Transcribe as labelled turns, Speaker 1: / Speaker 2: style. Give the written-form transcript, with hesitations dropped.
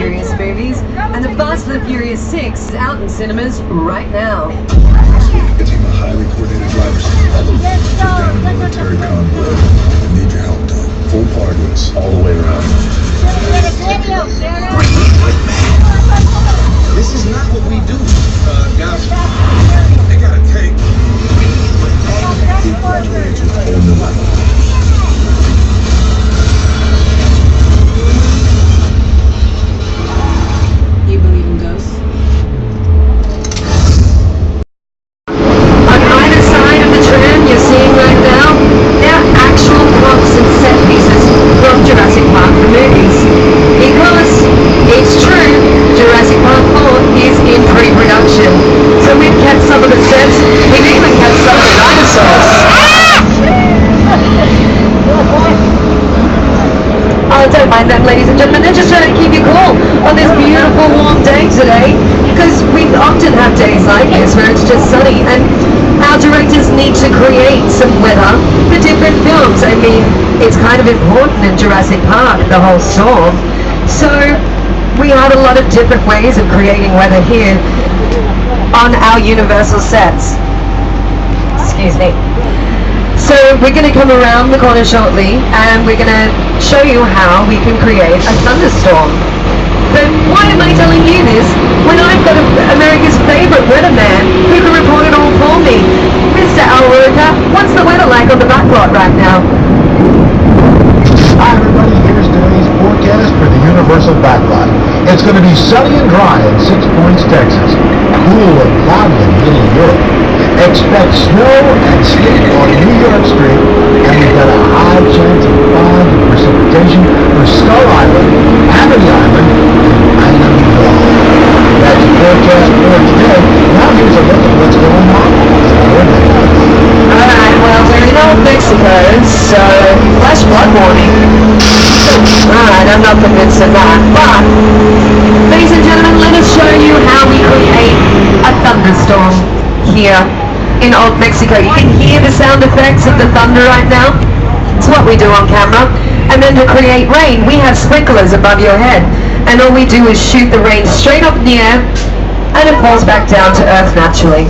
Speaker 1: Furious movies, and the Fast and the Furious 6 is out in cinemas right now.
Speaker 2: A team of highly coordinated drivers took down a military convoy. I need your help, Doug. Full parties all the way around. This is not what we do, guys. They gotta take. We graduated to a whole new level.
Speaker 1: You believe in ghosts? On either side of the tram you're seeing right now, there are actual props and set pieces from Jurassic Park the movies. Because it's true, Jurassic Park 4 is in pre-production. So we've kept some of the sets, we've even kept some of the dinosaurs. Oh, don't mind them, ladies and gentlemen. They're just trying to keep you cool on this beautiful warm day today, because we often have days like this where it's just sunny, and our directors need to create some weather for different films. I mean, it's kind of important in Jurassic Park, the whole storm. So we have a lot of different ways of creating weather here on our Universal sets. Excuse me. So we're going to come around the corner shortly and we're going to show you how we can create a thunderstorm. But why am I telling you this when I've got America's favorite weatherman who can report it all for me? Mr. Alruca, what's the weather like on the back lot right now?
Speaker 3: Hi everybody, here's today's forecast for the Universal Backlot. It's going to be sunny and dry in 6 Points, Texas. Cool and cloudy in Mini Europe. Expect snow and sleet on New York Street, and we've got a high chance of fog and precipitation for Skull Island, Amity Island, and Island Drive. That's your forecast for today. Now here's a look at what's going on.
Speaker 1: Alright, well, we're in Old Mexico, so flash flood warning. Alright, I'm not convinced of that, but ladies and gentlemen, let us show you how we create a thunderstorm here in Old Mexico. You can hear the sound effects of the thunder right now. It's what we do on camera. And then to create rain, we have sprinklers above your head, and all we do is shoot the rain straight up in the air, and it falls back down to earth naturally.